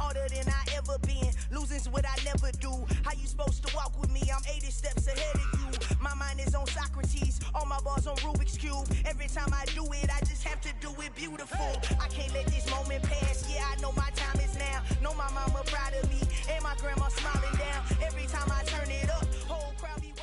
harder than I ever been. Losing's what I never do. How you supposed to walk with me? I'm 80 steps ahead of you. My mind is on Socrates, all my bars on Rubik's Cube. Every time I do it, I just have to do it beautiful. I can't let this moment pass. Yeah, I know my time is now. Know my mama proud of me, and my grandma smiling down. Every time I turn it up, whole crowd be wildin'.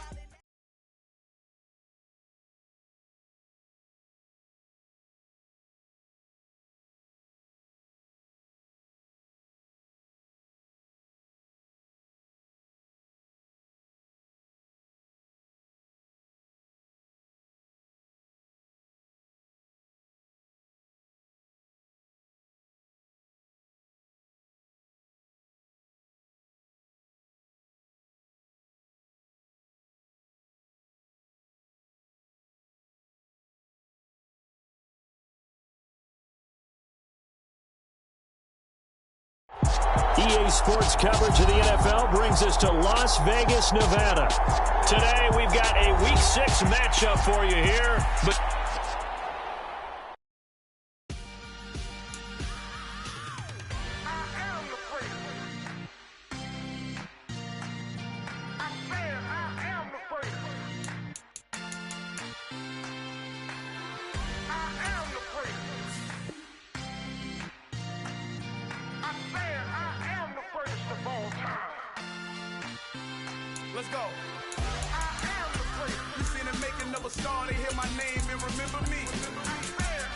EA Sports coverage of the NFL brings us to Las Vegas, Nevada. Today, we've got a Week 6 matchup for you here. But let's go. I am the first. You seen them making of a star, they hear my name and remember me.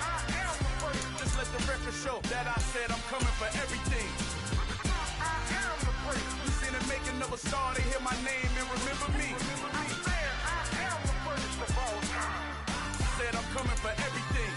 I am the first. Just let the record show that I said I'm coming for everything. I am the first. You seen them making of a star, they hear my name and remember me. I am the first of all time. Said I'm coming for everything.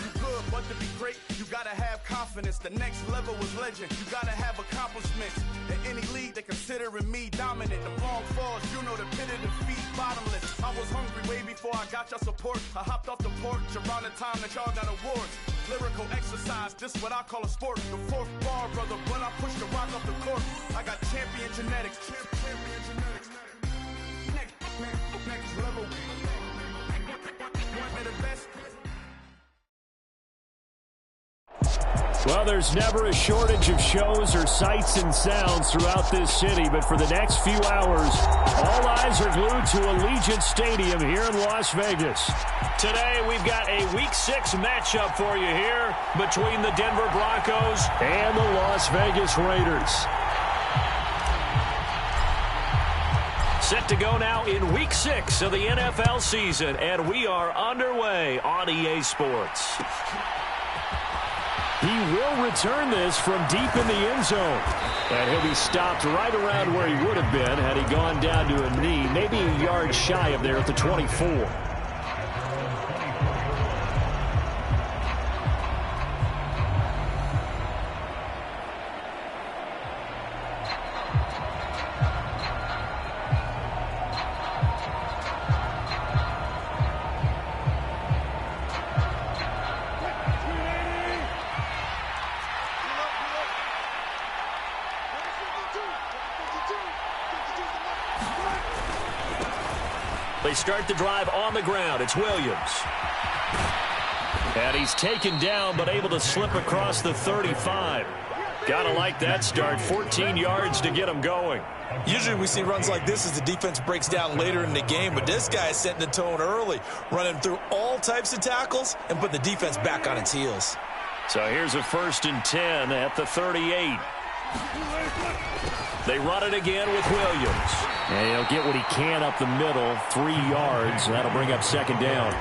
You good, but to be great, you gotta have confidence. The next level was legend. You gotta have accomplishments. In any league, they considering me dominant. The long falls, you know the pit of defeat, bottomless. I was hungry way before I got your support. I hopped off the porch around the time that y'all got awards. Lyrical exercise, this what I call a sport. The fourth bar, brother, when I push the rock off the court. I got champion genetics. Champion genetics. Next level. One of the best. well, there's never a shortage of shows or sights and sounds throughout this city, but for the next few hours, all eyes are glued to Allegiant Stadium here in Las Vegas. Today, we've got a Week 6 matchup for you here between the Denver Broncos and the Las Vegas Raiders. Set to go now in Week 6 of the NFL season, and we are underway on EA Sports. He will return this from deep in the end zone. And he'll be stopped right around where he would have been had he gone down to a knee, maybe a yard shy of there at the 24. They start the drive on the ground. It's Williams. And he's taken down but able to slip across the 35. Gotta like that start. 14 yards to get him going. Usually we see runs like this as the defense breaks down later in the game, but this guy is setting the tone early, running through all types of tackles and putting the defense back on its heels. So here's a 1st and 10 at the 38. They run it again with Williams. And he'll get what he can up the middle, 3 yards. That'll bring up 2nd down.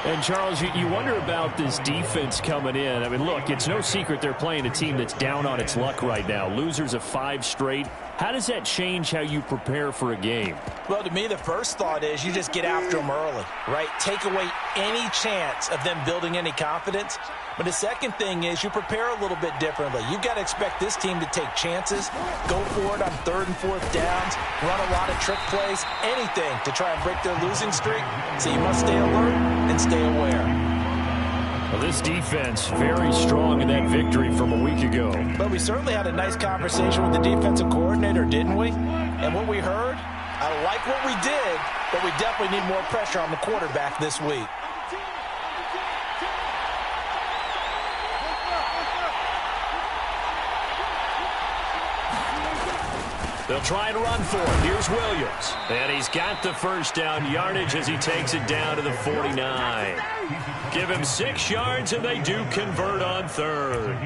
And, Charles, you wonder about this defense coming in. I mean, look, it's no secret they're playing a team that's down on its luck right now. Losers of 5 straight. How does that change how you prepare for a game? Well, to me, the first thought is you just get after them early, right? Take away any chance of them building any confidence. But the second thing is you prepare a little bit differently. You've got to expect this team to take chances, go for it on 3rd and 4th downs, run a lot of trick plays, anything to try and break their losing streak. So you must stay alert and stay aware. Well, this defense very strong in that victory from a week ago. But we certainly had a nice conversation with the defensive coordinator, didn't we? And what we heard, I like what we did, but we definitely need more pressure on the quarterback this week. They'll try and run for it. Here's Williams. And he's got the first down yardage as he takes it down to the 49. Give him 6 yards, and they do convert on third.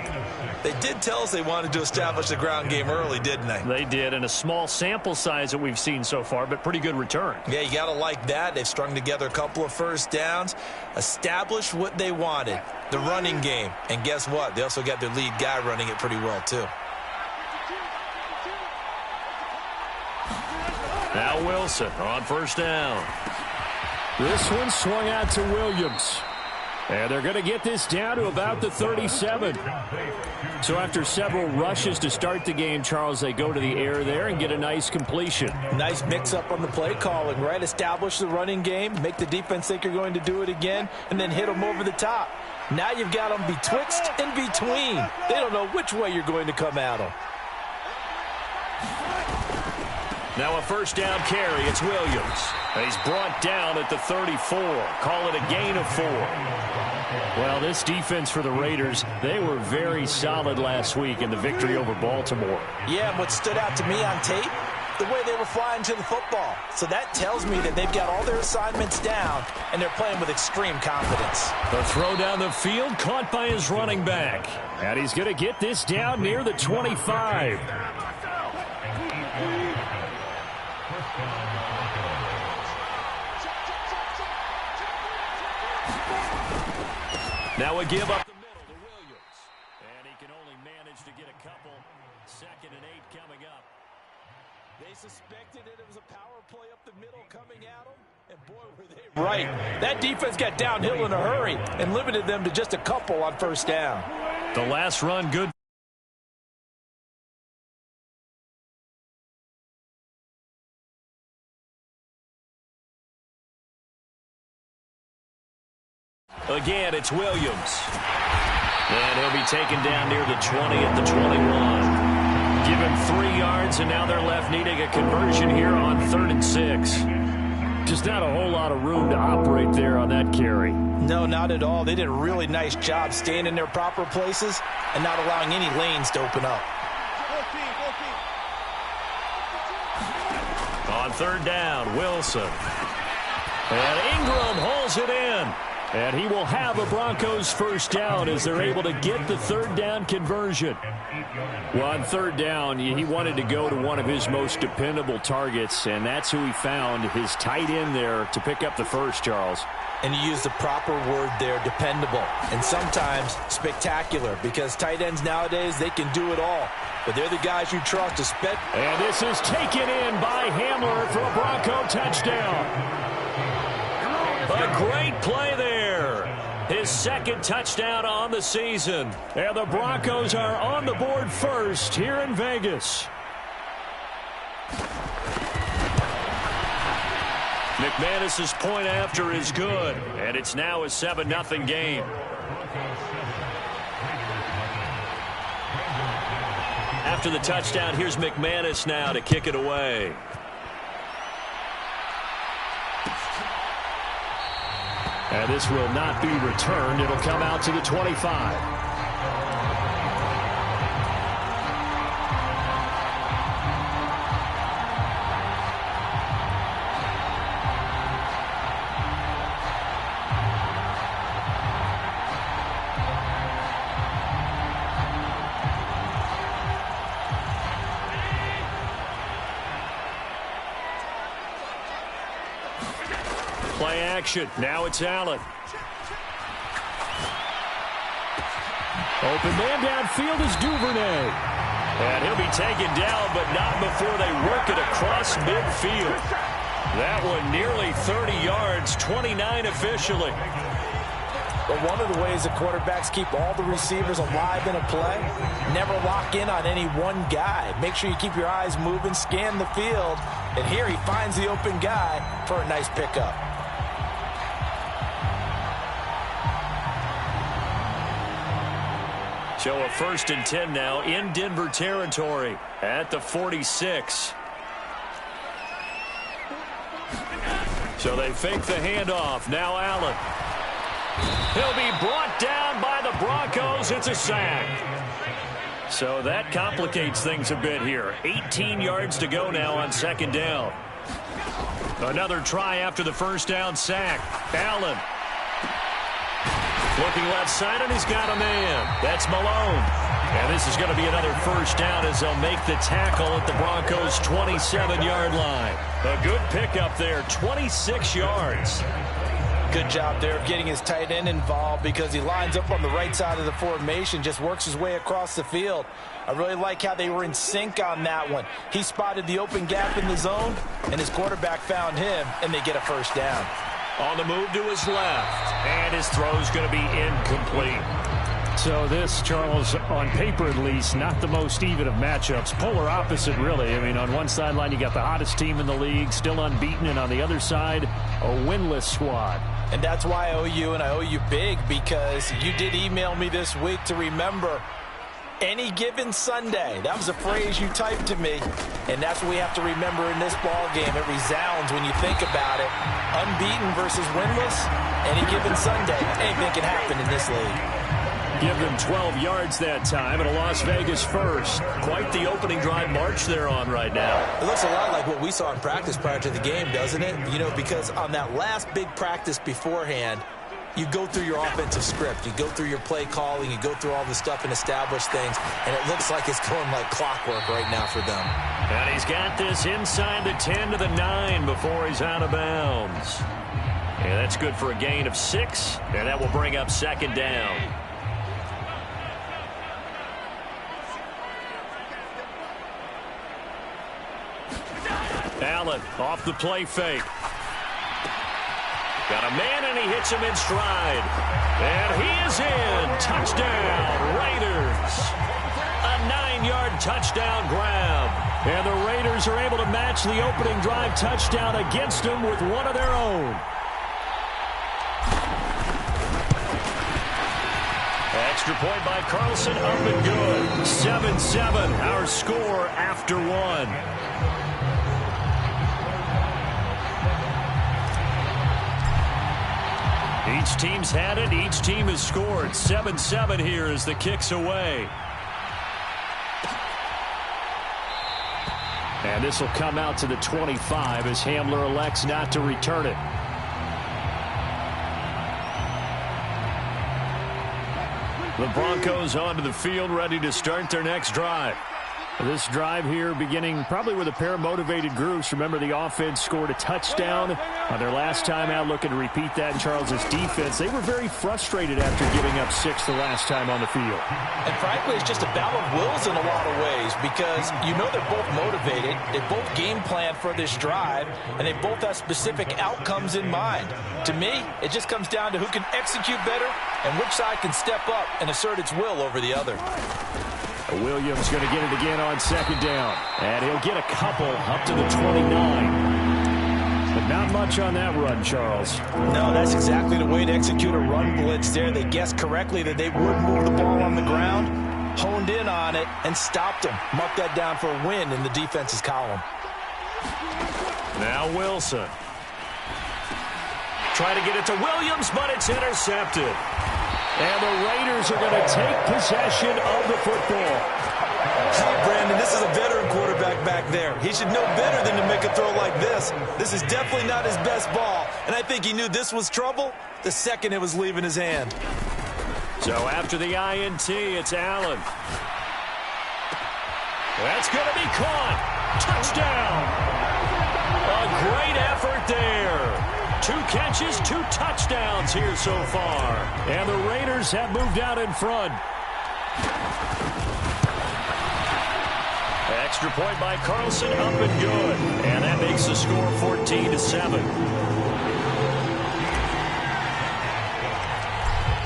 They did tell us they wanted to establish the ground game early, didn't they? They did, and a small sample size that we've seen so far, but pretty good return. Yeah, you got to like that. They've strung together a couple of first downs, established what they wanted, the running game. And guess what? They also got their lead guy running it pretty well, too. Now Wilson on first down. This one swung out to Williams. And they're going to get this down to about the 37. So after several rushes to start the game, Charles, they go to the air there and get a nice completion. Nice mix-up on the play calling, right? Establish the running game, make the defense think you're going to do it again, and then hit them over the top. Now you've got them betwixt and between. They don't know which way you're going to come at them. Now a first down carry. It's Williams. And he's brought down at the 34. Call it a gain of 4. Well, this defense for the Raiders, they were very solid last week in the victory over Baltimore. Yeah, and what stood out to me on tape, the way they were flying to the football. So that tells me that they've got all their assignments down, and they're playing with extreme confidence. The throw down the field caught by his running back. And he's going to get this down near the 25. Now we give up the middle to Williams. And he can only manage to get a couple. 2nd and 8 coming up. They suspected it was a power play up the middle coming at them. And boy, were they right. That defense got downhill in a hurry and limited them to just a couple on first down. The last run good. Again, it's Williams. And he'll be taken down near the 20 at the 21. Give him 3 yards, and now they're left needing a conversion here on 3rd and 6. Just not a whole lot of room to operate there on that carry. No, not at all. They did a really nice job staying in their proper places and not allowing any lanes to open up. On 3rd down, Wilson. And Ingram hauls it in. And he will have a Broncos first down as they're able to get the 3rd down conversion. Well, on 3rd down, he wanted to go to one of his most dependable targets, and that's who he found, his tight end there, to pick up the first, Charles. And you use the proper word there, dependable, and sometimes spectacular, because tight ends nowadays, they can do it all. But they're the guys you trust to spend. And this is taken in by Hamler for a Bronco touchdown. A great play there. His 2nd touchdown on the season. And the Broncos are on the board first here in Vegas. McManus's point after is good. And it's now a 7-0 game. After the touchdown, here's McManus now to kick it away. And this will not be returned. It'll come out to the 25. Play action. Now it's Allen. Open man downfield is Duvernay. And he'll be taken down, but not before they work it across midfield. That one nearly 30 yards, 29 officially. But one of the ways the quarterbacks keep all the receivers alive in a play, never lock in on any one guy. Make sure you keep your eyes moving, scan the field. And here he finds the open guy for a nice pickup. So a 1st and 10 now in Denver territory at the 46. So they fake the handoff. Now Allen. He'll be brought down by the Broncos. It's a sack. So that complicates things a bit here. 18 yards to go now on second down. Another try after the first down sack. Allen. Looking left side, and he's got a man. That's Malone. And this is going to be another first down as they'll make the tackle at the Broncos' 27-yard line. A good pickup there, 26 yards. Good job there of getting his tight end involved because he lines up on the right side of the formation, just works his way across the field. I really like how they were in sync on that one. He spotted the open gap in the zone, and his quarterback found him, and they get a first down. On the move to his left, and his throw's going to be incomplete. So this, Charles, on paper at least, not the most even of matchups. Polar opposite, really. I mean, on one sideline, you got the hottest team in the league, still unbeaten, and on the other side, a winless squad. And that's why I owe you, and I owe you big, because you did email me this week to remember any given Sunday. That was a phrase you typed to me, and that's what we have to remember in this ball game. It resounds when you think about it. Unbeaten versus winless, any given Sunday. Anything can happen in this league. Give them 12 yards that time and a Las Vegas first. Quite the opening drive march they're on right now. It looks a lot like what we saw in practice prior to the game, doesn't it? You know, because on that last big practice beforehand, you go through your offensive script. You go through your play calling. You go through all the stuff and establish things. And it looks like it's going like clockwork right now for them. And he's got this inside the 10 to the 9 before he's out of bounds. And that's good for a gain of 6. And that will bring up second down. Allen off the play fake. Got a man, and he hits him in stride. And he is in. Touchdown, Raiders. A 9-yard touchdown grab. And the Raiders are able to match the opening drive touchdown against them with one of their own. Extra point by Carlson, up and good. 7-7, our score after one. Each team's had it. Each team has scored. 7-7 here as the kick's away. And this will come out to the 25 as Hamler elects not to return it. The Broncos onto the field, ready to start their next drive. This drive here beginning probably with a pair of motivated groups. Remember, the offense scored a touchdown on their last time out, looking to repeat that in Charles's defense. They were very frustrated after giving up 6 the last time on the field. And frankly, it's just a battle of wills in a lot of ways because you know they're both motivated. They both game plan for this drive, and they both have specific outcomes in mind. To me, it just comes down to who can execute better and which side can step up and assert its will over the other. Williams going to get it again on second down. And he'll get a couple up to the 29. But not much on that run, Charles. No, that's exactly the way to execute a run blitz there. They guessed correctly that they would move the ball on the ground, honed in on it, and stopped them. Mark that down for a win in the defense's column. Now Wilson. Try to get it to Williams, but it's intercepted. And the Raiders are going to take possession of the football. Brandon, this is a veteran quarterback back there. He should know better than to make a throw like this. This is definitely not his best ball. And I think he knew this was trouble the second it was leaving his hand. So after the INT, it's Allen. That's going to be caught. Touchdown. A great effort there. 2 catches, 2 touchdowns here so far. And the Raiders have moved out in front. Extra point by Carlson, up and good. And that makes the score 14-7.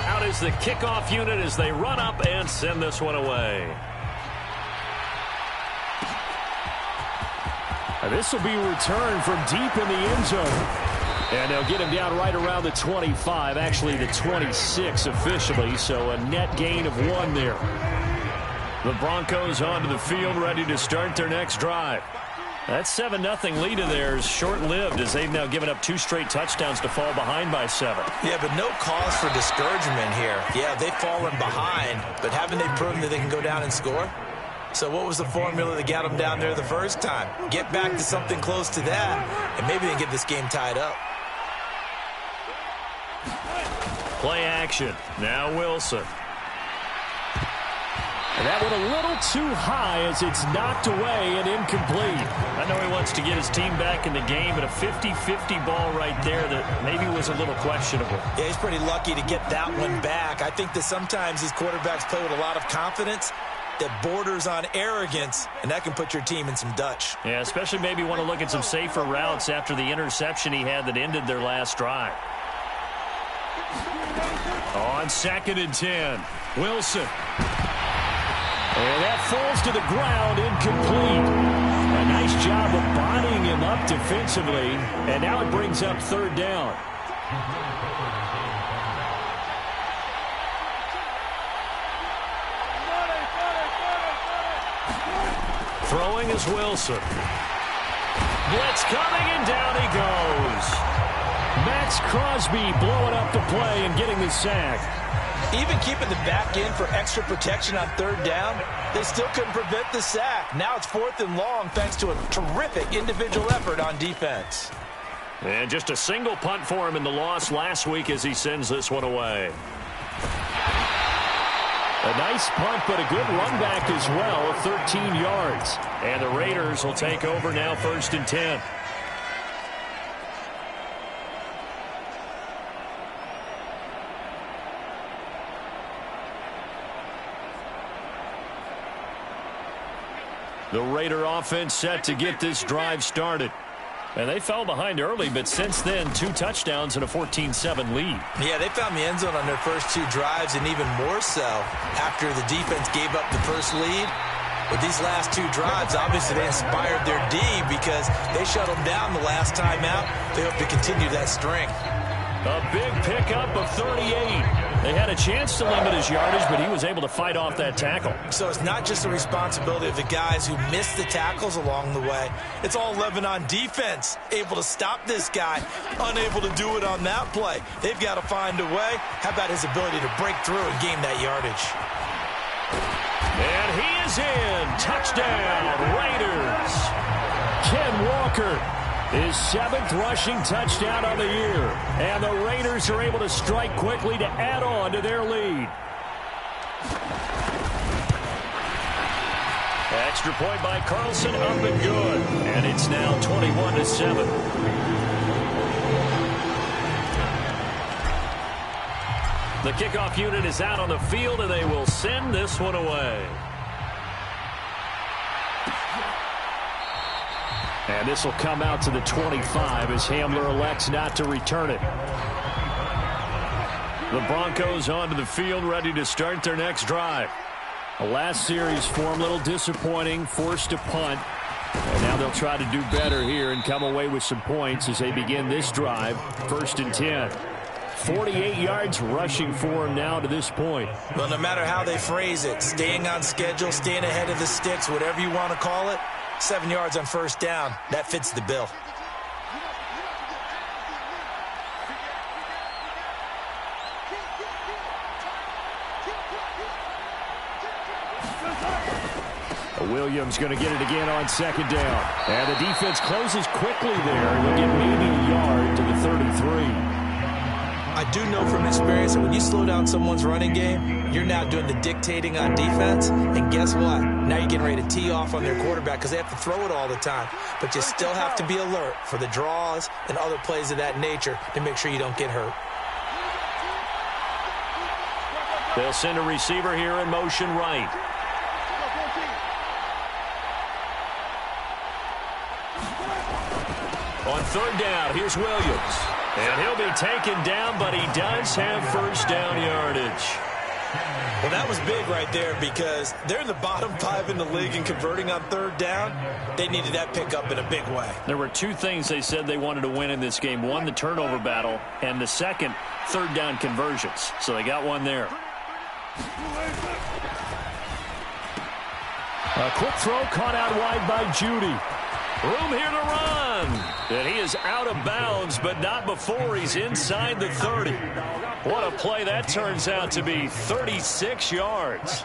Out is the kickoff unit as they run up and send this one away. This will be returned from deep in the end zone. And they'll get him down right around the 25, actually the 26 officially, so a net gain of 1 there. The Broncos onto the field, ready to start their next drive. That 7-0 lead of theirs short-lived as they've now given up 2 straight touchdowns to fall behind by 7. Yeah, but no cause for discouragement here. Yeah, they've fallen behind, but haven't they proven that they can go down and score? So what was the formula that got them down there the first time? Get back to something close to that, and maybe they can get this game tied up. Play action. Now Wilson. And that went a little too high as it's knocked away and incomplete. I know he wants to get his team back in the game, but a 50-50 ball right there that maybe was a little questionable. Yeah, he's pretty lucky to get that one back. I think that sometimes these quarterbacks play with a lot of confidence that borders on arrogance, and that can put your team in some Dutch. Yeah, especially maybe want to look at some safer routes after the interception he had that ended their last drive. On 2nd and 10, Wilson. And that falls to the ground, incomplete. A nice job of bodying him up defensively, and now it brings up 3rd down. Throwing is Wilson. Blitz coming, and down he goes. Max Crosby blowing up the play and getting the sack. Even keeping the back end for extra protection on 3rd down, they still couldn't prevent the sack. Now it's 4th and long thanks to a terrific individual effort on defense. And just a single punt for him in the loss last week as he sends this one away. A nice punt, but a good run back as well of 13 yards. And the Raiders will take over now 1st and 10. The Raider offense set to get this drive started. And they fell behind early, but since then, 2 touchdowns and a 14-7 lead. Yeah, they found the end zone on their first 2 drives, and even more so after the defense gave up the first lead. With these last 2 drives, obviously they inspired their D because they shut them down the last time out. They hope to continue that string. A big pickup of 38. They had a chance to limit his yardage, but he was able to fight off that tackle. So it's not just the responsibility of the guys who missed the tackles along the way. It's all 11 on defense, able to stop this guy, unable to do it on that play. They've got to find a way. How about his ability to break through and gain that yardage? And he is in. Touchdown, Raiders. Ken Walker. His 7th rushing touchdown on the year. And the Raiders are able to strike quickly to add on to their lead. Extra point by Carlson, up and good. And it's now 21-7. The kickoff unit is out on the field, and they will send this one away. And this will come out to the 25 as Hamler elects not to return it. The Broncos onto the field, ready to start their next drive. The last series for them, a little disappointing, forced to punt. And now they'll try to do better here and come away with some points as they begin this drive, 1st and 10. 48 yards rushing for him now to this point. Well, no matter how they phrase it, staying on schedule, staying ahead of the sticks, whatever you want to call it, 7 yards on 1st down. That fits the bill. Williams going to get it again on 2nd down. And the defense closes quickly there. They'll get maybe a yard to the 33. I do know from experience that when you slow down someone's running game, you're now doing the dictating on defense. And guess what? Now you're getting ready to tee off on their quarterback because they have to throw it all the time. But you still have to be alert for the draws and other plays of that nature to make sure you don't get hurt. They'll send a receiver here in motion right. On 3rd down, here's Williams. And he'll be taken down, but he does have 1st down yardage. Well, that was big right there because they're in the bottom 5 in the league in converting on 3rd down. They needed that pickup in a big way. There were 2 things they said they wanted to win in this game. One, the turnover battle, and the second, 3rd down conversions. So they got one there. A quick throw caught out wide by Judy. Room here to run. And he is out of bounds, but not before he's inside the 30. What a play that turns out to be, 36 yards.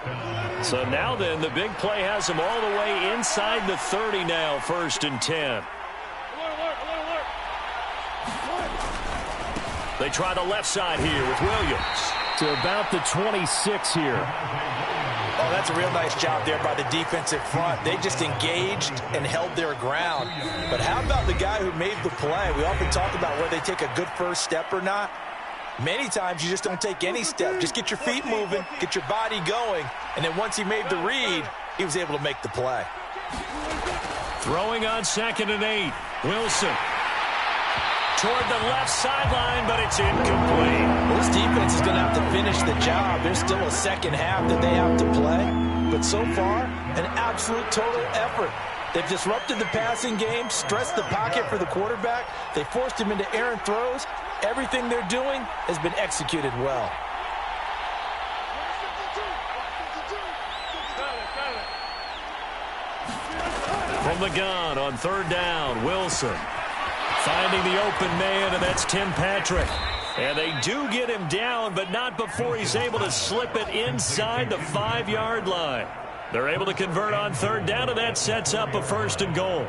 So now then, the big play has him all the way inside the 30 now, 1st and 10. They try the left side here with Williams to about the 26 here. Oh, that's a real nice job there by the defensive front. They just engaged and held their ground. But how about the guy who made the play? We often talk about whether they take a good first step or not. Many times you just don't take any step. Just get your feet moving, get your body going, and then once he made the read, he was able to make the play. Throwing on 2nd and 8. Wilson toward the left sideline, but it's incomplete. Well, this defense is going to have to finish the job. There's still a second half that they have to play. But so far, an absolute total effort. They've disrupted the passing game, stressed the pocket for the quarterback. They forced him into errant throws. Everything they're doing has been executed well. From the gun on 3rd down, Wilson finding the open man, and that's Tim Patrick. And they do get him down, but not before he's able to slip it inside the 5-yard line. They're able to convert on 3rd down, and that sets up a 1st and goal.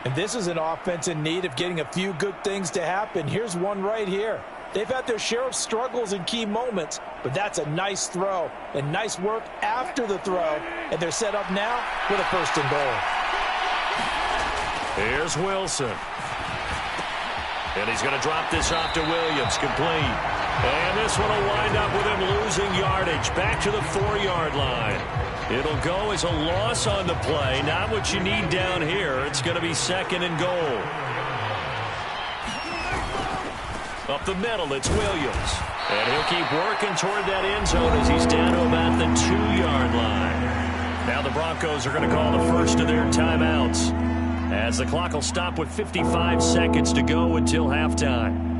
And this is an offense in need of getting a few good things to happen. Here's one right here. They've had their share of struggles in key moments, but that's a nice throw and nice work after the throw. And they're set up now with a 1st and goal. Here's Wilson. And he's going to drop this off to Williams, complete. And this one will wind up with him losing yardage back to the 4-yard line. It'll go as a loss on the play. Not what you need down here. It's going to be 2nd and goal. Up the middle, it's Williams. And he'll keep working toward that end zone as he's down to about the 2-yard line. Now the Broncos are going to call the first of their timeouts, as the clock will stop with 55 seconds to go until halftime.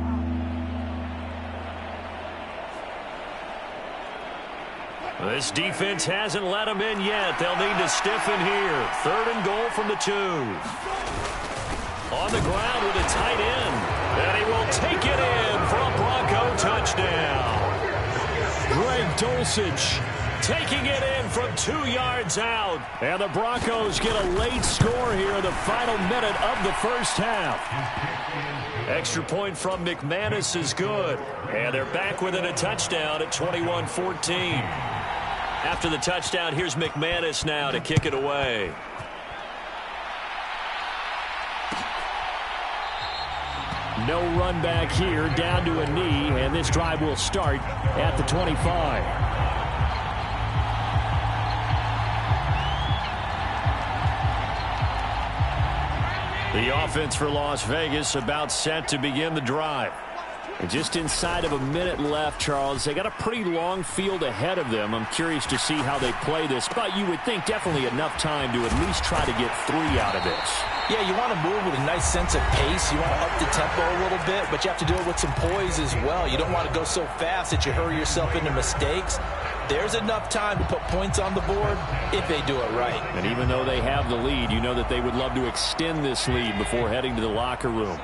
This defense hasn't let them in yet. They'll need to stiffen here. 3rd and goal from the 2. On the ground with a tight end. And he will take it in for a Bronco touchdown. Greg Dulcich taking it in from 2 yards out. And the Broncos get a late score here in the final minute of the first half. Extra point from McManus is good. And they're back within a touchdown at 21-14. After the touchdown, here's McManus now to kick it away. No run back here, down to a knee, and this drive will start at the 25. The offense for Las Vegas about set to begin the drive. And just inside of a minute left, Charles. They got a pretty long field ahead of them. I'm curious to see how they play this, but you would think definitely enough time to at least try to get 3 out of this. Yeah, you want to move with a nice sense of pace. You want to up the tempo a little bit, but you have to do it with some poise as well. You don't want to go so fast that you hurry yourself into mistakes. There's enough time to put points on the board if they do it right. And even though they have the lead, you know that they would love to extend this lead before heading to the locker room.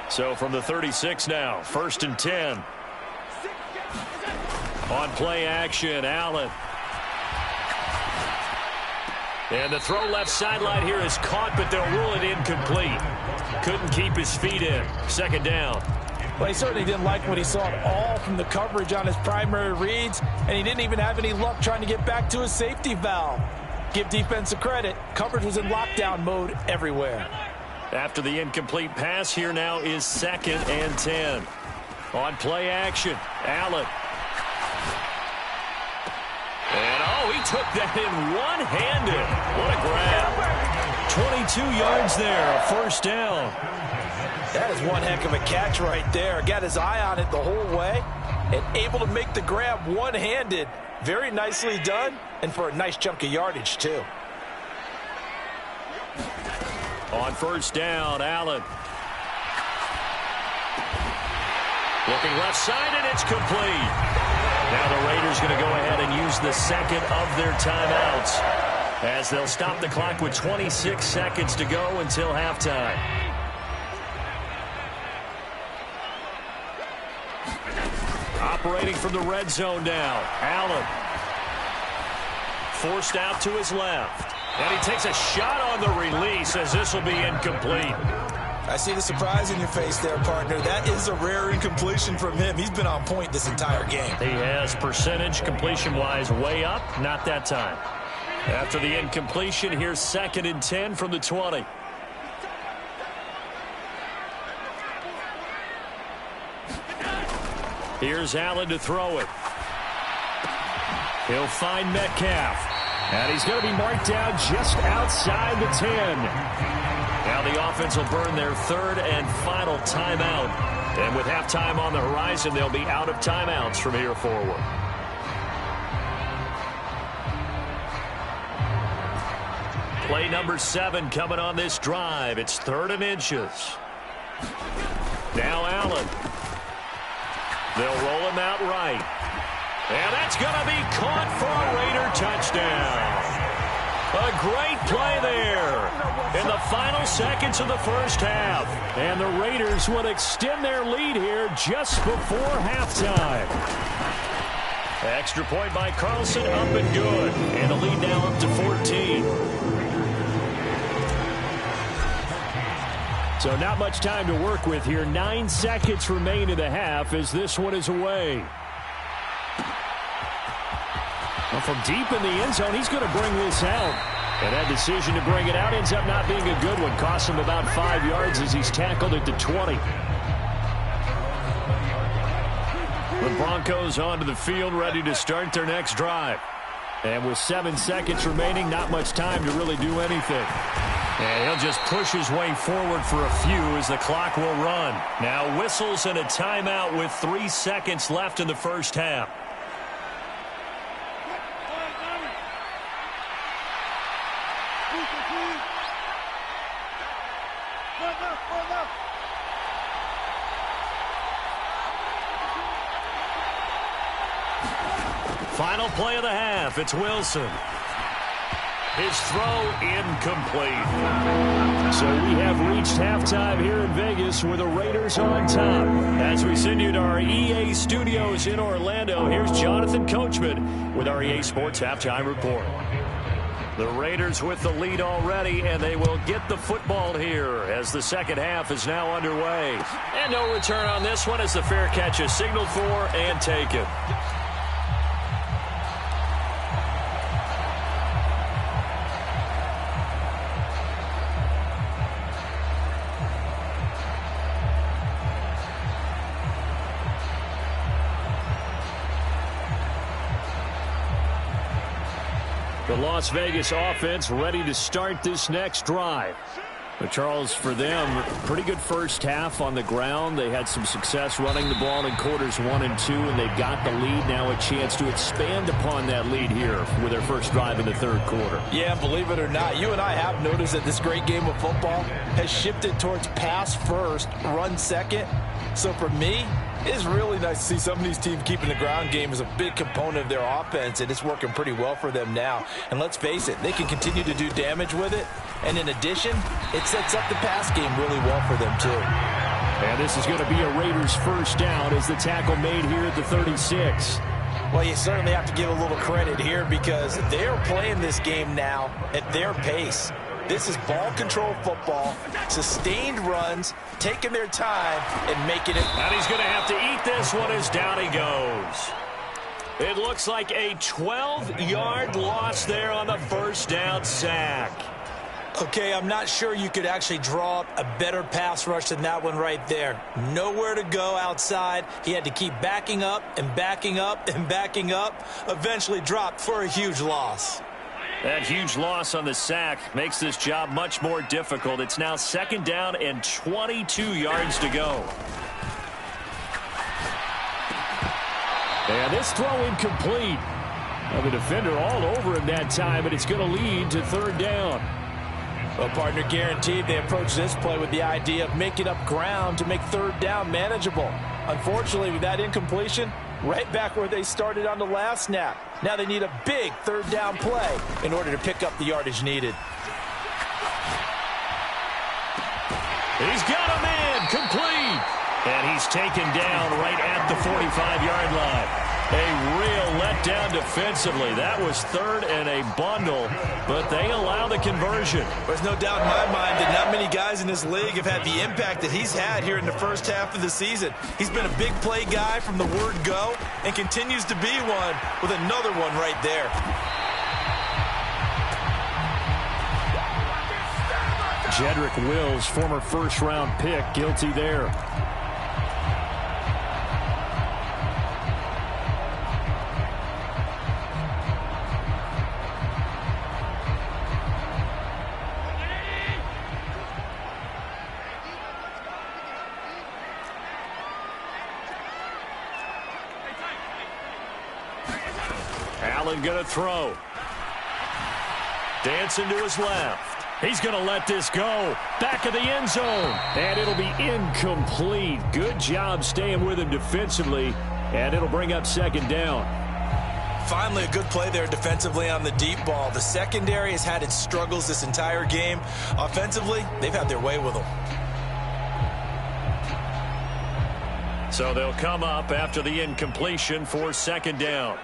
So from the 36 now, 1st and 10. On play action, Allen. And the throw left sideline here is caught, but they'll rule it incomplete. Couldn't keep his feet in. 2nd down. Well, he certainly didn't like what he saw at all from the coverage on his primary reads, and he didn't even have any luck trying to get back to his safety valve. Give defense a credit. Coverage was in lockdown mode everywhere. After the incomplete pass, here now is 2nd and 10. On play action, Allen. And, he took that in one-handed. What a grab. 22 yards there, a 1st down. That is one heck of a catch right there. Got his eye on it the whole way and able to make the grab one-handed. Very nicely done, and for a nice chunk of yardage, too. On 1st down, Allen. Looking left side, and it's complete. Now the Raiders going to go ahead and use the 2nd of their timeouts. as they'll stop the clock with 26 seconds to go until halftime. Operating from the red zone now, Allen. Forced out to his left. And he takes a shot on the release as this will be incomplete. I see the surprise in your face there, partner. That is a rare incompletion from him. He's been on point this entire game. He has percentage completion-wise way up. Not that time. After the incompletion, here's 2nd and 10 from the 20. Here's Allen to throw it. He'll find Metcalf. And he's going to be marked down just outside the 10. Now the offense will burn their 3rd and final timeout. And with halftime on the horizon, they'll be out of timeouts from here forward. Play number 7 coming on this drive. It's 3rd and inches. Now Allen. They'll roll him out right. And that's going to be caught for a Raider touchdown. A great play there in the final seconds of the first half. And the Raiders will extend their lead here just before halftime. Extra point by Carlson, up and good. And the lead now up to 14. So not much time to work with here. 9 seconds remain in the half as this one is away. Well, from deep in the end zone, he's going to bring this out. And that decision to bring it out ends up not being a good one. Costs him about 5 yards as he's tackled at the 20. The Broncos onto the field, ready to start their next drive. And with 7 seconds remaining, not much time to really do anything. And he'll just push his way forward for a few as the clock will run. Now whistles and a timeout with 3 seconds left in the first half. Final play of the half. It's Wilson. His throw incomplete. So we have reached halftime here in Vegas with the Raiders on top. As we send you to our EA studios in Orlando, here's Jonathan Coachman with our EA Sports Halftime Report. The Raiders with the lead already, and they will get the football here as the second half is now underway. And no return on this one as the fair catch is signaled for and taken. The Las Vegas offense ready to start this next drive. But Charles, for them, pretty good first half on the ground. They had some success running the ball in quarters 1 and 2, and they got the lead. Now a chance to expand upon that lead here with their first drive in the third quarter. Yeah, believe it or not, you and I have noticed that this great game of football has shifted towards pass first, run second. So for me, it's really nice to see some of these teams keeping the ground game as a big component of their offense, and it's working pretty well for them now. And let's face it, they can continue to do damage with it. And in addition, it sets up the pass game really well for them, too. And this is going to be a Raiders first down as the tackle made here at the 36. Well, you certainly have to give a little credit here because they're playing this game now at their pace. This is ball control football, sustained runs, taking their time and making it. And he's going to have to eat this one as down he goes. It looks like a 12-yard loss there on the first down sack. Okay, I'm not sure you could actually draw up a better pass rush than that one right there. Nowhere to go outside. He had to keep backing up and backing up and backing up. Eventually dropped for a huge loss. That huge loss on the sack makes this job much more difficult. It's now second down and 22 yards to go. And this throw incomplete. Well, the defender all over him that time, but it's going to lead to third down. Well, partner, guaranteed they approach this play with the idea of making up ground to make third down manageable. Unfortunately, with that incompletion, right back where they started on the last snap. Now they need a big third down play in order to pick up the yardage needed. He's got him in, complete. And he's taken down right at the 45-yard line. A real letdown defensively. That was third and a bundle, but they allow the conversion. There's no doubt in my mind that not many guys in this league have had the impact that he's had here in the first half of the season. He's been a big play guy from the word go and continues to be one with another one right there. Jedrick Wills, former first-round pick, guilty there. Allen going to throw. Dancing to his left. He's going to let this go. Back of the end zone. And it'll be incomplete. Good job staying with him defensively. And it'll bring up second down. Finally, a good play there defensively on the deep ball. The secondary has had its struggles this entire game. Offensively, they've had their way with them. So they'll come up after the incompletion for second down.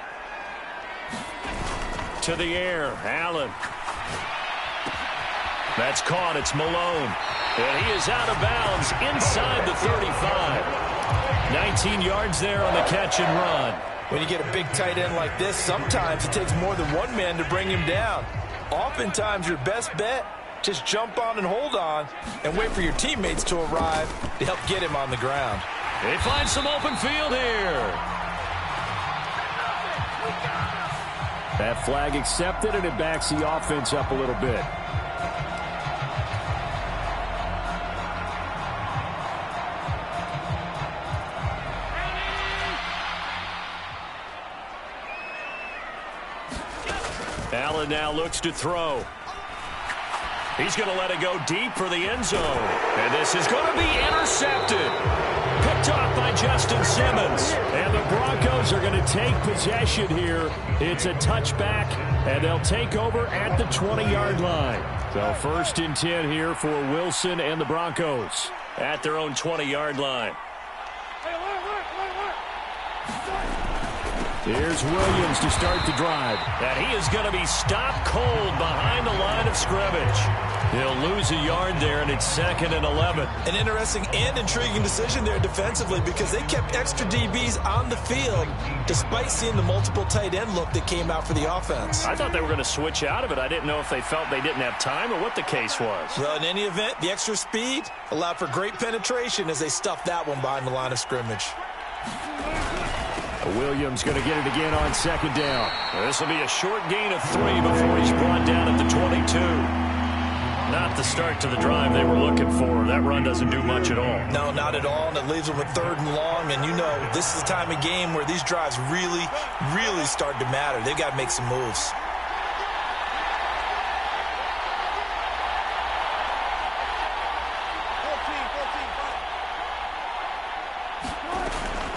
To the air, Allen. That's caught. It's Malone. And he is out of bounds inside the 35. 19 yards there on the catch and run. When you get a big tight end like this, sometimes it takes more than one man to bring him down. Oftentimes, your best bet, just jump on and hold on and wait for your teammates to arrive to help get him on the ground. They find some open field here. That flag accepted, and it backs the offense up a little bit. Allen now looks to throw. He's going to let it go deep for the end zone. And this is going to be intercepted. Picked off by Justin Simmons. And the Broncos are going to take possession here. It's a touchback, and they'll take over at the 20-yard line. So first and 10 here for Wilson and the Broncos at their own 20-yard line. Here's Williams to start the drive. And he is going to be stopped cold behind the line of scrimmage. He'll lose a yard there, and it's 2nd and 11. An interesting and intriguing decision there defensively because they kept extra DBs on the field despite seeing the multiple tight end look that came out for the offense. I thought they were going to switch out of it. I didn't know if they felt they didn't have time or what the case was. Well, in any event, the extra speed allowed for great penetration as they stuffed that one behind the line of scrimmage. Williams going to get it again on second down. This will be a short gain of 3 before he's brought down at the 22. Not the start to the drive they were looking for. That run doesn't do much at all. No, not at all, and it leaves them with 3rd and long. And you know, this is the time of game where these drives really, really start to matter. They've got to make some moves.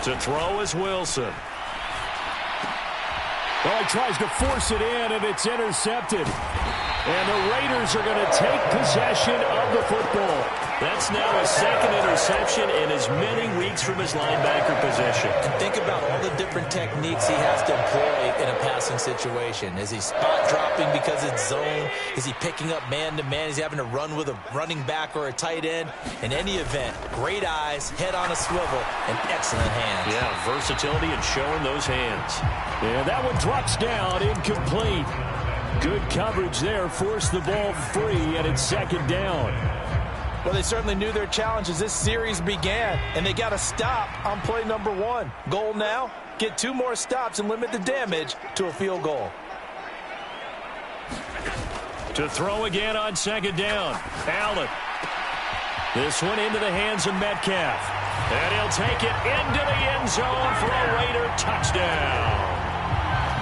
To throw is Wilson. Well, he tries to force it in, and it's intercepted. And the Raiders are going to take possession of the football. That's now a 2nd interception in as many weeks from his linebacker position. And think about all the different techniques he has to employ in a passing situation. Is he spot dropping because it's zone? Is he picking up man-to-man? Is he having to run with a running back or a tight end? In any event, great eyes, head on a swivel, and excellent hands. Yeah, versatility and showing those hands. And that one drops down, incomplete. Good coverage there, forced the ball free, and it's 2nd down. Well, they certainly knew their challenge as this series began, and they got a stop on play number 1. Goal now, get 2 more stops and limit the damage to a field goal. To throw again on 2nd down, Allen. This one into the hands of Metcalf. And he'll take it into the end zone for a Raider touchdown.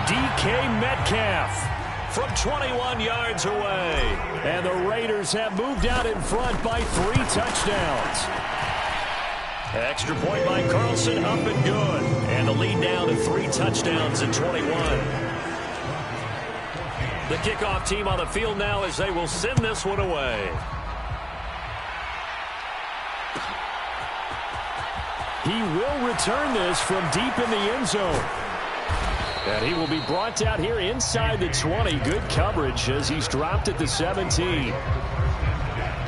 DK Metcalf from 21 yards away. And the Raiders have moved out in front by 3 touchdowns. Extra point by Carlson, up and good. And the lead now to 3 touchdowns in 21. The kickoff team on the field now as they will send this one away. He will return this from deep in the end zone. And he will be brought down here inside the 20. Good coverage as he's dropped at the 17.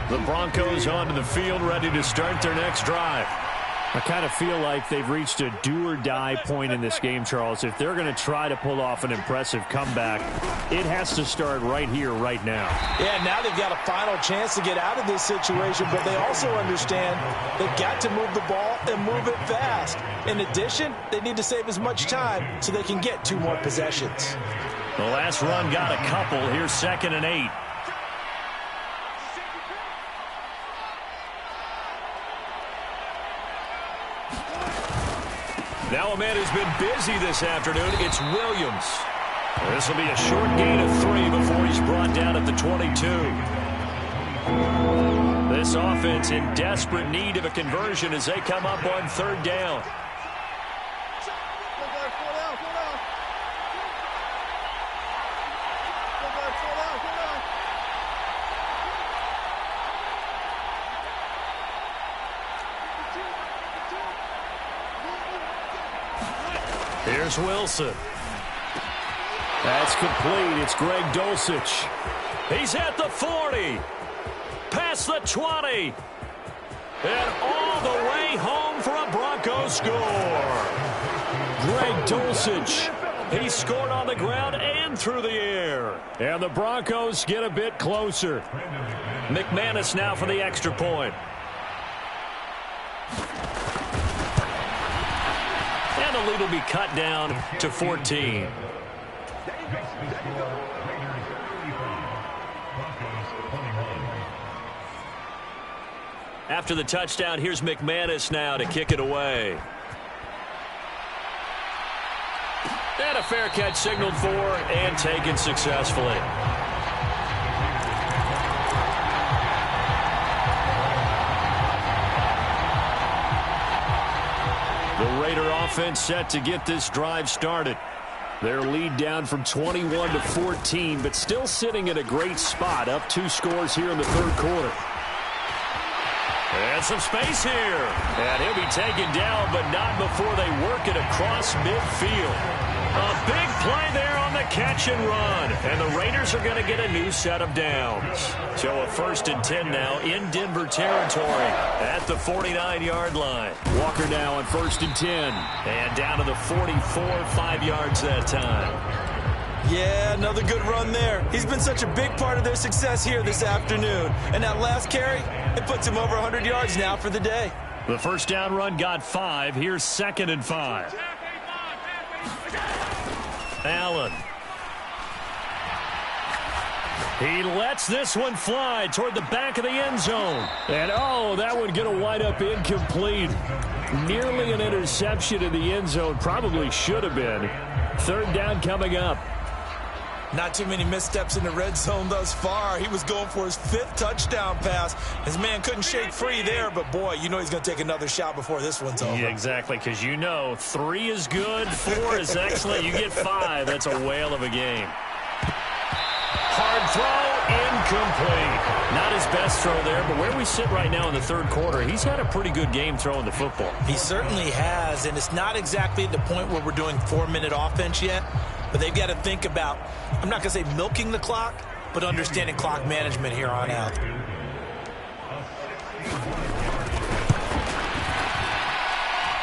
The Broncos onto the field, ready to start their next drive. I kind of feel like they've reached a do-or-die point in this game, Charles. If they're going to try to pull off an impressive comeback, it has to start right here, right now. Yeah, now they've got a final chance to get out of this situation, but they also understand they've got to move the ball and move it fast. In addition, they need to save as much time so they can get 2 more possessions. The last run got a couple. Here's 2nd and 8. Now a man who's been busy this afternoon, it's Williams. This will be a short gain of 3 before he's brought down at the 22. This offense in desperate need of a conversion as they come up on 3rd down. Here's Wilson. That's complete. It's Greg Dulcich. He's at the 40. Past the 20. And all the way home for a Broncos score. Greg Dulcich. He scored on the ground and through the air. And the Broncos get a bit closer. McManus now for the extra point. And the lead will be cut down to 14. After the touchdown, here's McManus now to kick it away. And a fair catch signaled for and taken successfully. The Raider offense set to get this drive started. Their lead down from 21 to 14, but still sitting in a great spot, up 2 scores here in the 3rd quarter. And some space here. And he'll be taken down, but not before they work it across midfield. A big play there on the catch and run. And the Raiders are going to get a new set of downs. So a 1st and 10 now in Denver territory at the 49-yard line. Walker now on 1st and 10. And down to the 44, 5 yards that time. Yeah, another good run there. He's been such a big part of their success here this afternoon. And that last carry, it puts him over 100 yards now for the day. The first down run got 5. Here's 2nd and 5. Allen. He lets this one fly toward the back of the end zone. And, oh, that one going to wind up incomplete. Nearly an interception in the end zone. Probably should have been. 3rd down coming up. Not too many missteps in the red zone thus far. He was going for his 5th touchdown pass. His man couldn't shake free there, but, boy, you know he's going to take another shot before this one's over. Yeah, exactly, because you know 3 is good, 4 is excellent. You get 5. That's a whale of a game. Hard throw, incomplete. Not his best throw there, but where we sit right now in the 3rd quarter, he's had a pretty good game throwing the football. He certainly has, and it's not exactly at the point where we're doing 4-minute offense yet, but they've got to think about, I'm not going to say milking the clock, but understanding clock management here on out.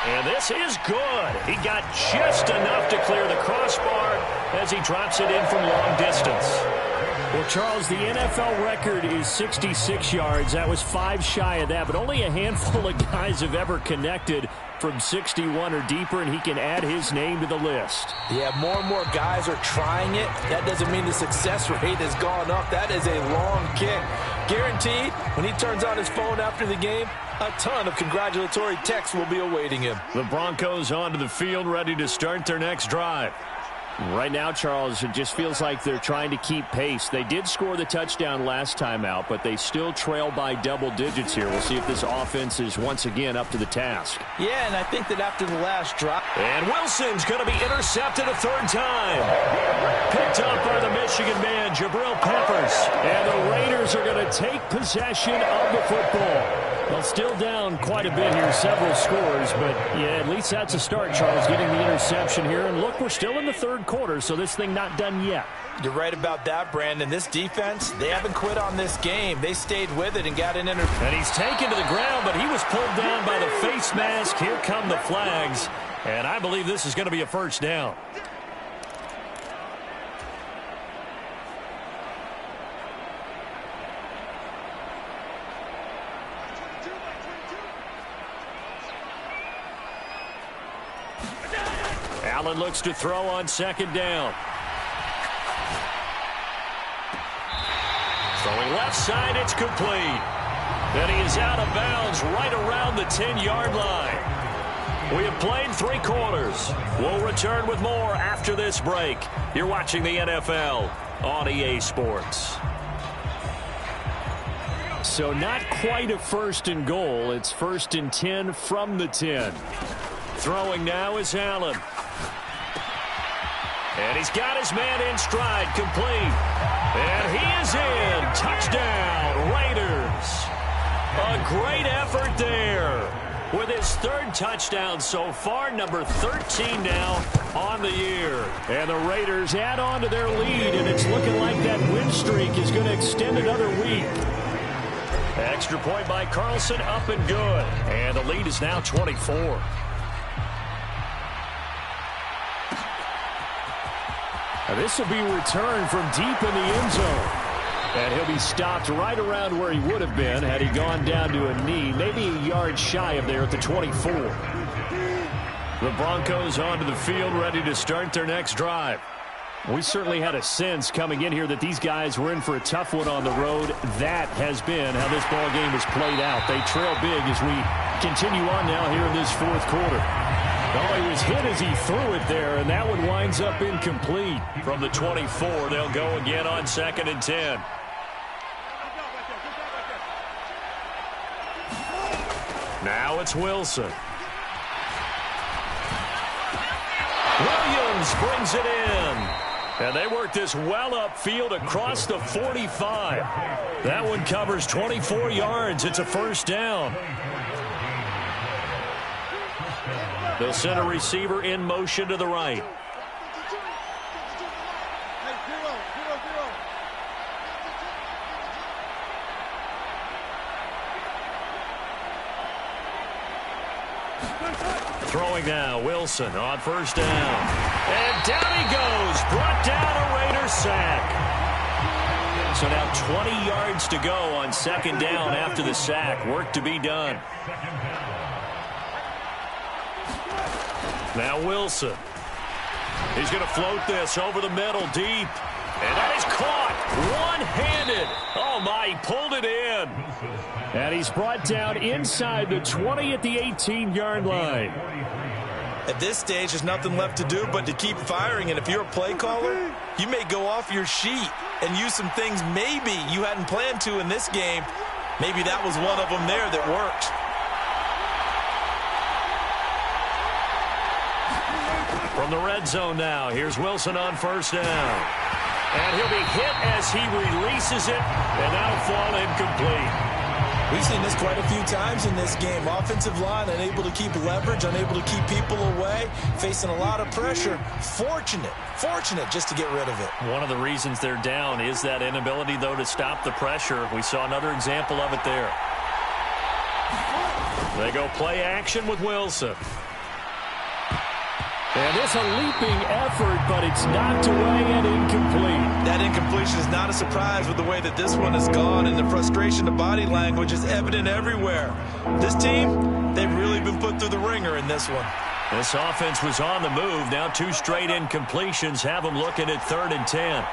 And this is good. He got just enough to clear the crossbar as he drops it in from long distance. Well, Charles, the NFL record is 66 yards. That was 5 shy of that, but only a handful of guys have ever connected from 61 or deeper, and he can add his name to the list. Yeah, more and more guys are trying it. That doesn't mean the success rate has gone up. That is a long kick. Guaranteed, when he turns on his phone after the game, a ton of congratulatory texts will be awaiting him. The Broncos onto the field, ready to start their next drive. Right now, Charles, it just feels like they're trying to keep pace. They did score the touchdown last time out, but they still trail by double digits here. We'll see if this offense is once again up to the task. Yeah, and I think that after the last drop. And Wilson's going to be intercepted a third time. Picked up by the Michigan man, Jabril Peppers. And the Raiders are going to take possession of the football. Well, still down quite a bit here, several scores, but yeah, at least that's a start, Charles, getting the interception here. And look, we're still in the third quarter, so this thing not done yet. You're right about that, Brandon. This defense, they haven't quit on this game. They stayed with it and got an interception. And he's taken to the ground, but he was pulled down by the face mask. Here come the flags, and I believe this is going to be a first down. Allen looks to throw on second down. Throwing left side, it's complete. Then he is out of bounds right around the 10-yard line. We have played 3 quarters. We'll return with more after this break. You're watching the NFL on EA Sports. So not quite a first and goal. It's first and 10 from the 10. Throwing now is Allen. And he's got his man in stride, complete. And he is in. Touchdown, Raiders. A great effort there. With his 3rd touchdown so far, number 13 now on the year. And the Raiders add on to their lead, and it's looking like that win streak is going to extend another week. Extra point by Carlson, up and good. And the lead is now 24. Now this will be returned from deep in the end zone. And he'll be stopped right around where he would have been had he gone down to a knee, maybe a yard shy of there at the 24. The Broncos onto the field, ready to start their next drive. We certainly had a sense coming in here that these guys were in for a tough one on the road. That has been how this ball game has played out. They trail big as we continue on now here in this 4th quarter. Oh, he was hit as he threw it there, and that one winds up incomplete. From the 24, they'll go again on 2nd and 10. Now it's Wilson. Williams brings it in. And they work this well upfield across the 45. That one covers 24 yards. It's a first down. They'll send a receiver in motion to the right. Throwing now, Wilson on first down. And down he goes. Brought down a Raiders sack. So now 20 yards to go on 2nd down after the sack. Work to be done. Now Wilson. He's going to float this over the middle deep. And that is caught one-handed. Oh, my, he pulled it in. And he's brought down inside the 20 at the 18-yard line. At this stage, there's nothing left to do but to keep firing. And if you're a play caller, you may go off your sheet and use some things maybe you hadn't planned to in this game. Maybe that was one of them there that worked. From the red zone now, here's Wilson on first down. And he'll be hit as he releases it, and that'll fall incomplete. We've seen this quite a few times in this game. Offensive line unable to keep leverage, unable to keep people away, facing a lot of pressure. Fortunate just to get rid of it. One of the reasons they're down is that inability, though, to stop the pressure. We saw another example of it there. They go play action with Wilson. And it's a leaping effort, but it's knocked away and incomplete. That incompletion is not a surprise with the way that this one has gone, and the frustration to body language is evident everywhere. This team, they've really been put through the ringer in this one. This offense was on the move. Now 2 straight incompletions have them looking at 3rd and 10.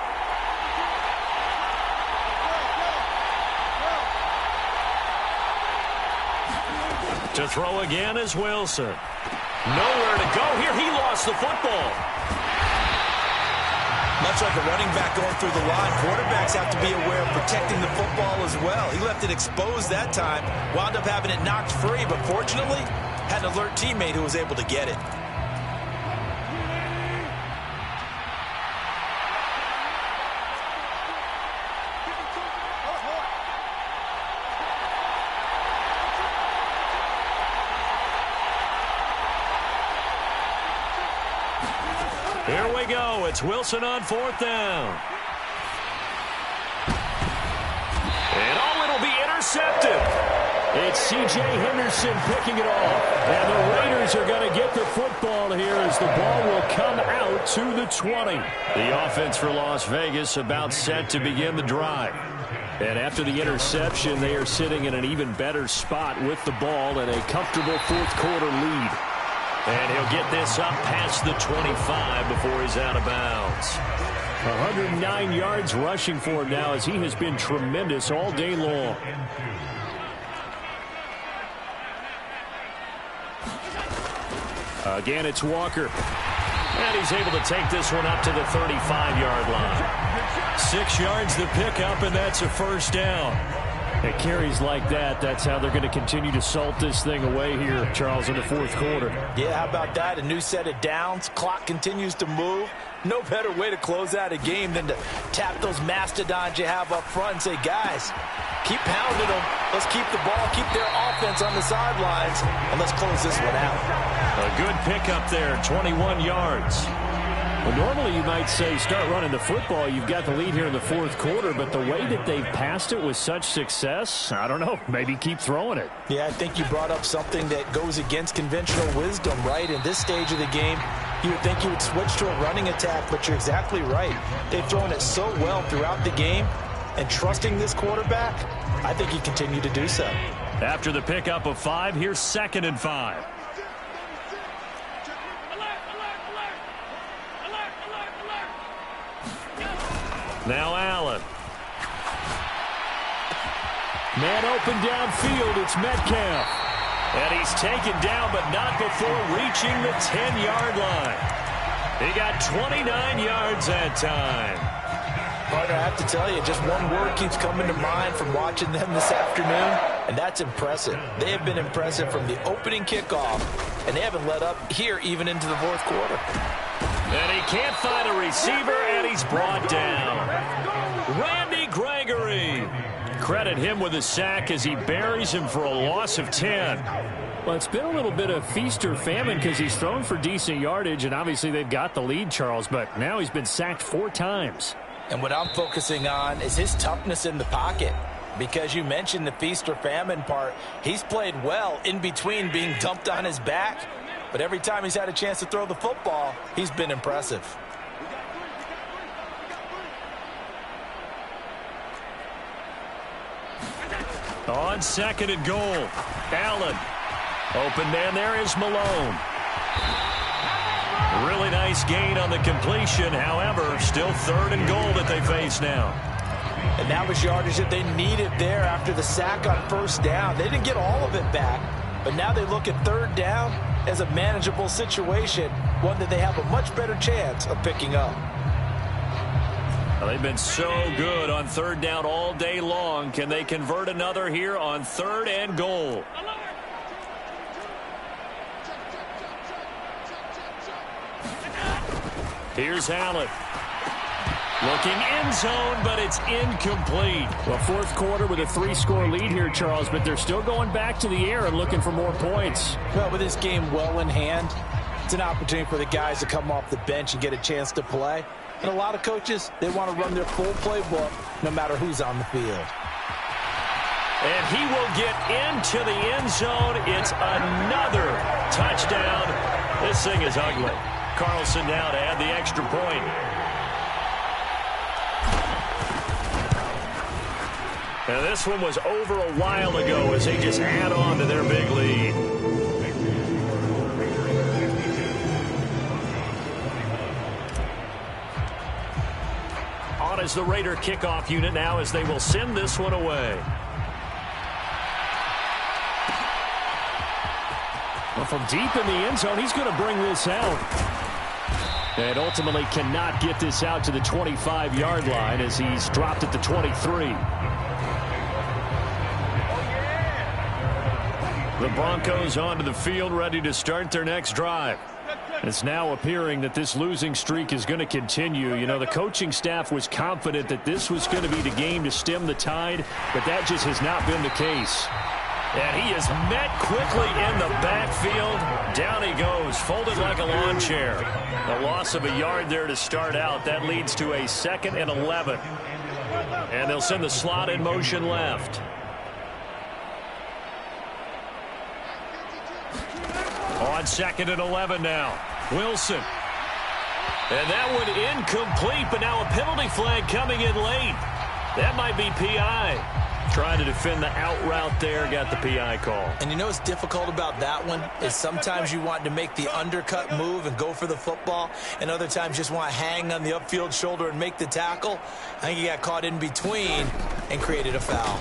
To throw again is Wilson. Nowhere to go here. He lost the football. Much like a running back going through the line, quarterbacks have to be aware of protecting the football as well. He left it exposed that time, wound up having it knocked free, but fortunately had an alert teammate who was able to get it. Here we go. It's Wilson on 4th down. And it'll be intercepted. It's C.J. Henderson picking it off. And the Raiders are going to get the football here as the ball will come out to the 20. The offense for Las Vegas about set to begin the drive. And after the interception, they are sitting in an even better spot with the ball and a comfortable fourth-quarter lead. And he'll get this up past the 25 before he's out of bounds. 109 yards rushing for him now as he has been tremendous all day long. Again, it's Walker. And he's able to take this one up to the 35-yard line. 6 yards the pickup, and that's a first down. It carries like that. That's how they're going to continue to salt this thing away here, Charles, in the fourth quarter. Yeah, how about that? A new set of downs. Clock continues to move. No better way to close out a game than to tap those mastodons you have up front and say, guys, keep pounding them. Let's keep the ball, keep their offense on the sidelines, and let's close this one out. A good pickup there, 21 yards. Well, normally you might say start running the football. You've got the lead here in the fourth quarter, but the way that they've passed it with such success, I don't know, maybe keep throwing it. Yeah, I think you brought up something that goes against conventional wisdom, right? In this stage of the game, you would think you would switch to a running attack, but you're exactly right. They've thrown it so well throughout the game, and trusting this quarterback, I think you continue to do so. After the pickup of 5, here's 2nd and 5. Now Allen. Man open downfield. It's Metcalf. And he's taken down, but not before reaching the 10-yard line. He got 29 yards that time. Partner, I have to tell you, just one word keeps coming to mind from watching them this afternoon, and that's impressive. They have been impressive from the opening kickoff, and they haven't let up here even into the fourth quarter. And he can't find a receiver, and he's brought down. Randy Gregory. Credit him with a sack as he buries him for a loss of 10. Well, it's been a little bit of feast or famine because he's thrown for decent yardage, and obviously they've got the lead, Charles, but now he's been sacked 4 times. And what I'm focusing on is his toughness in the pocket. Because you mentioned the feast or famine part, he's played well in between being dumped on his back. But every time he's had a chance to throw the football, he's been impressive. On 2nd and goal, Allen. Open man there is Malone. Really nice gain on the completion. However, still 3rd and goal that they face now. And that was yardage that they needed there after the sack on 1st down. They didn't get all of it back, but now they look at 3rd down as a manageable situation, one that they have a much better chance of picking up. Well, they've been so good on 3rd down all day long. Can they convert another here on 3rd and goal? Here's Allen. Looking end zone, but it's incomplete. Well, fourth quarter with a 3-score lead here, Charles, but they're still going back to the air and looking for more points. Well, with this game well in hand, it's an opportunity for the guys to come off the bench and get a chance to play. And a lot of coaches, they want to run their full playbook no matter who's on the field. And he will get into the end zone. It's another touchdown. This thing is ugly. Carlson now to add the extra point. Now this one was over a while ago as they just add on to their big lead. On is the Raider kickoff unit now as they will send this one away. Well, from deep in the end zone, he's going to bring this out. And ultimately cannot get this out to the 25-yard line as he's dropped at the 23. The Broncos onto the field, ready to start their next drive. It's now appearing that this losing streak is going to continue. You know, the coaching staff was confident that this was going to be the game to stem the tide, but that just has not been the case. And he is met quickly in the backfield. Down he goes, folded like a lawn chair. A loss of a yard there to start out. That leads to a 2nd and 11. And they'll send the slot in motion left. On 2nd and 11 now. Wilson. And that one incomplete, but now a penalty flag coming in late. That might be PI. Trying to defend the out route there, got the PI call. And you know what's difficult about that one is sometimes you want to make the undercut move and go for the football, and other times just want to hang on the upfield shoulder and make the tackle. I think he got caught in between and created a foul.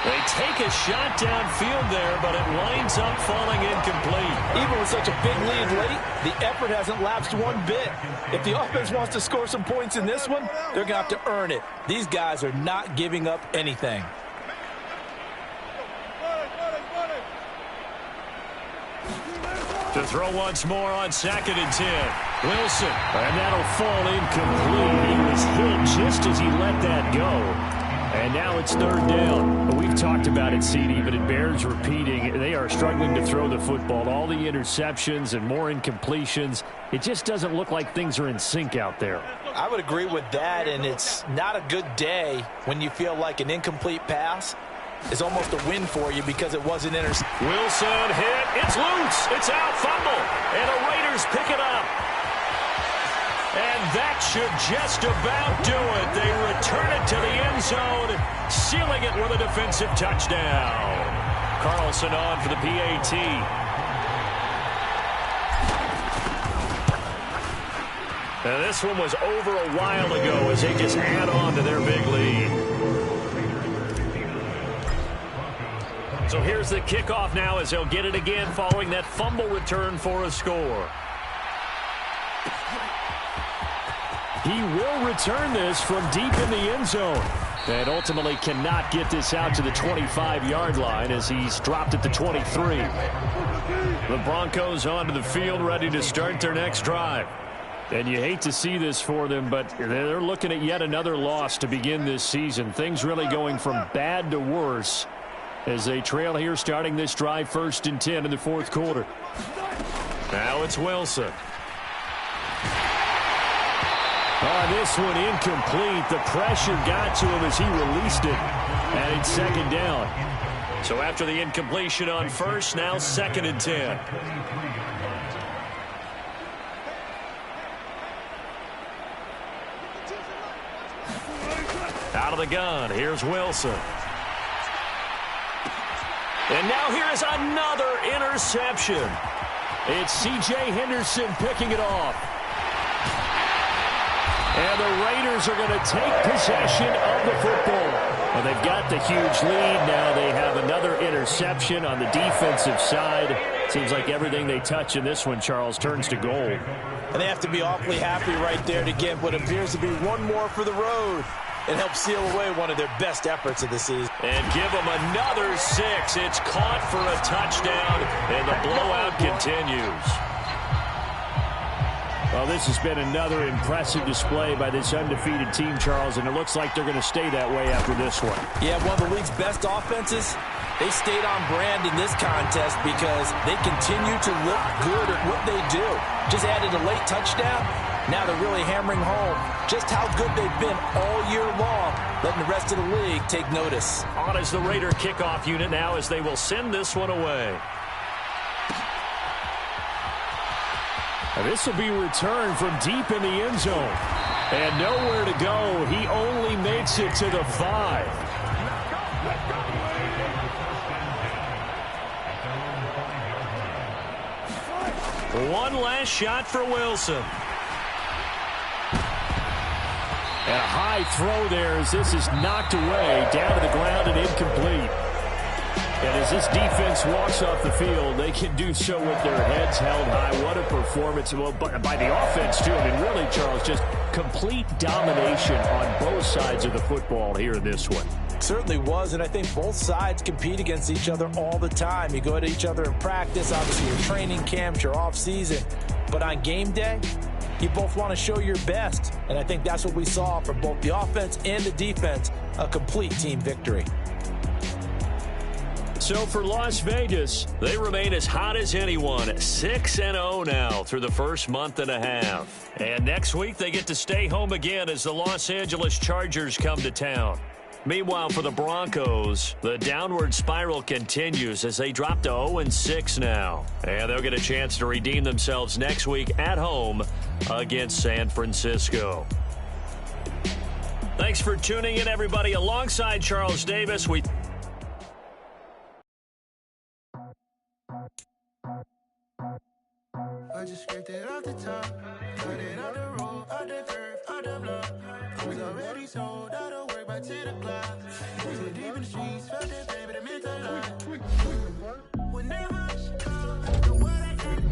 They take a shot downfield there, but it winds up falling incomplete. Even with such a big lead late, the effort hasn't lapsed one bit. If the offense wants to score some points in this one, they're going to have to earn it. These guys are not giving up anything. To throw once more on 2nd and 10. Wilson. And that'll fall incomplete. He was hit just as he let that go. And now it's 3rd down. We've talked about it, CD, but it bears repeating. They are struggling to throw the football. All the interceptions and more incompletions. It just doesn't look like things are in sync out there. I would agree with that, and it's not a good day when you feel like an incomplete pass is almost a win for you because it wasn't intercepted. Wilson hit. It's loose. It's out. Fumble. And the Raiders pick it up. And that should just about do it. They return it to the end zone, sealing it with a defensive touchdown. Carlson on for the PAT. Now this one was over a while ago as they just add on to their big lead. So here's the kickoff now as they'll get it again following that fumble return for a score. He will return this from deep in the end zone. And ultimately cannot get this out to the 25-yard line as he's dropped at the 23. The Broncos onto the field ready to start their next drive. And you hate to see this for them, but they're looking at yet another loss to begin this season. Things really going from bad to worse as they trail here starting this drive 1st and 10 in the 4th quarter. Now it's Wilson. Oh, this one incomplete. The pressure got to him as he released it. And it's 2nd down. So after the incompletion on 1st, now 2nd and 10. Out of the gun, here's Wilson. And now here is another interception. It's C.J. Henderson picking it off. And the Raiders are going to take possession of the football. Well, they've got the huge lead. Now they have another interception on the defensive side. Seems like everything they touch in this one, Charles, turns to gold. And they have to be awfully happy right there to get what appears to be one more for the road and help seal away one of their best efforts of the season. And give them another 6. It's caught for a touchdown, and the blowout continues. Well, this has been another impressive display by this undefeated team, Charles, and it looks like they're going to stay that way after this one. Yeah, one of the league's best offenses. They stayed on brand in this contest because they continue to look good at what they do. Just added a late touchdown. Now they're really hammering home just how good they've been all year long, letting the rest of the league take notice. On is the Raider kickoff unit now as they will send this one away. This will be returned from deep in the end zone. And nowhere to go. He only makes it to the 5. One last shot for Wilson. And a high throw there as this is knocked away, down to the ground and incomplete. And as this defense walks off the field, they can do so with their heads held high. What a performance by the offense, too. I mean, really, Charles, just complete domination on both sides of the football here in this one. Certainly was, and I think both sides compete against each other all the time. You go at each other in practice, obviously your training camps, your off-season. But on game day, you both want to show your best. And I think that's what we saw from both the offense and the defense, a complete team victory. So for Las Vegas, they remain as hot as anyone, 6-0 now through the first month and a half. And next week, they get to stay home again as the Los Angeles Chargers come to town. Meanwhile, for the Broncos, the downward spiral continues as they drop to 0-6 now. And they'll get a chance to redeem themselves next week at home against San Francisco. Thanks for tuning in, everybody. Alongside Charles Davis, I just scraped it off the top, cut it out the road, out the curve, out the block. I was already sold out of work by 10 o'clock. Too deep in the streets, felt that baby, the mental lie. Whenever she calls, I know what I gotta do.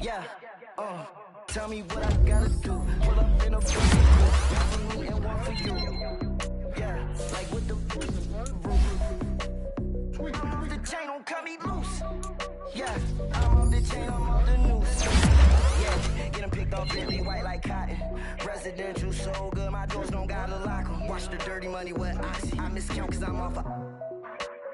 Yeah, tell me what I gotta do. Pull up in a fucking coupe, one for me and one for you. Yeah, like with the roof. I'm off the chain, don't cut me loose. Yeah, I'm off the chain, I'm off the noose. Yeah, get them picked off Bentley white like cotton. Residential so good, my doors don't gotta lock 'em. Watch the dirty money with oxy. I miscount cause I'm off a...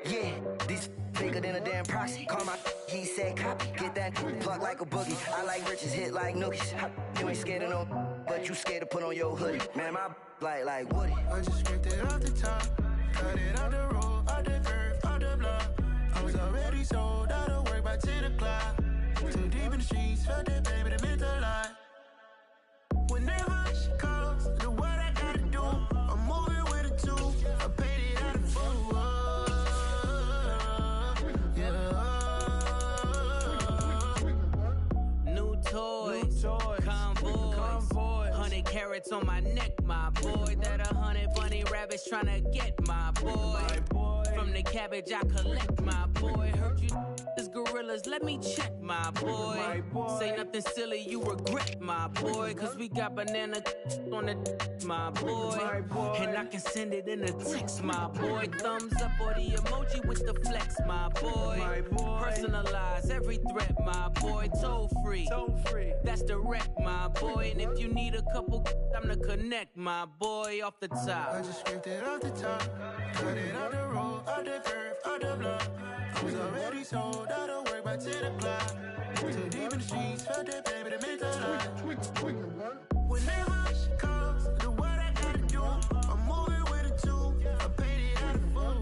Yeah, these bigger than a damn proxy. Call my he said copy. Get that plug like a boogie. I like riches, hit like nookies. You ain't scared of no, but you scared to put on your hoodie. Man, my like Woody. I just scraped it off the top, cut it out the road, out the curve, out the block. I was already sold out of work by 10 o'clock. Too deep in the streets, felt that baby, the mental lie. Whenever she calls, do what I gotta do. I'm moving with a two. I paid it out of full. New toys, convoys, 100 carats on my neck, my boy. That 100 bunny rabbits tryna get my boy. From the cabbage I collect, my boy. Heard you is gorillas, let me check, my boy. Say nothing silly, you regret, my boy. Cause we got banana on the my boy. And I can send it in a text, my boy. Thumbs up or the emoji with the flex, my boy. Personalize every threat, my boy. Toll free, that's direct, my boy. And if you need a couple, I'm the connect, my boy. Off the top, I just scraped it off the top, cut it out the road, out the curve, out the block. I was already sold out of work by 10 o'clock. Too deep in the streets, felt that baby, the mental lie. Whenever she calls, do what I gotta do. I'm moving with a two. I paid it out of full.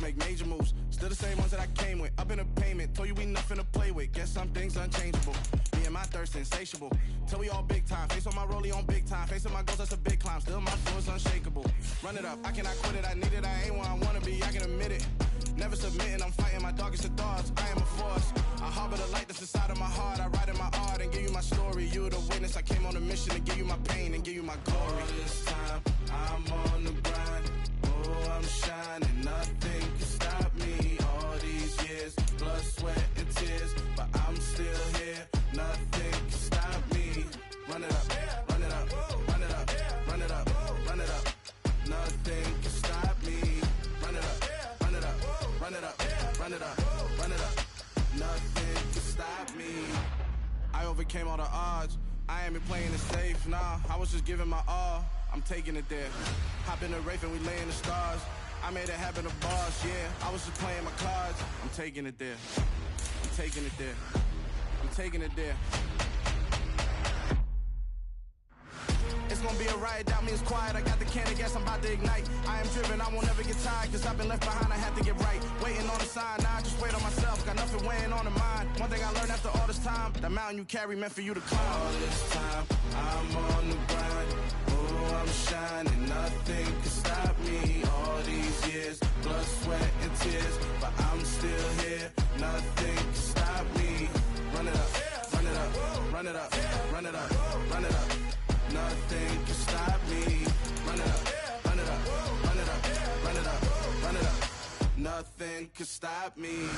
Make major moves, still the same ones that I came with. Up in a payment, told you we nothing to play with. Guess some things unchangeable. Me and my thirst insatiable. Till we all big time. Face on my rollie on big time. Face on my goals, that's a big climb. Still my flow is unshakable. Run it up, I cannot quit it. I need it, I ain't where I wanna be. I can admit it. Never submitting, I'm fighting my darkest of thoughts. I am a force. I harbor the light that's inside of my heart. I write in my art and give you my story. You the witness. I came on a mission to give you my pain and give you my glory. All this time, I'm on the grind. Oh, I'm shining. Nothing can stop me. All these years, blood, sweat, and tears. But I'm still here. Nothing can stop me. Run it up, run it up, run it up, run it up, run it up. Nothing can stop me. Run it up, run it up, run it up, run it up, run it up. Nothing can stop me. I overcame all the odds. I ain't been playing it safe, nah. I was just giving my all. I'm taking it there. Hop in the Wraith and we lay in the stars. I made it happen, the boss, yeah. I was just playing my cards. I'm taking it there. taking it there. I'm taking it there. It's gonna be a riot, doubt me it's quiet. I got the can of gas, I'm about to ignite. I am driven, I won't never get tired, cause I've been left behind, I have to get right. Waiting on the sign, now I just wait on myself, got nothing weighing on the mind. One thing I learned after all this time, the mountain you carry meant for you to climb. All this time, I'm on the grind. Oh, I'm shining, nothing can stop me. All these years, blood, sweat, and tears, but I'm still here, nothing can stop me. Run it up, run it up, run it up, run it up, run it up. Nothing can stop me. Run it up, run it up, run it up, run it up, run it up. Nothing can stop me.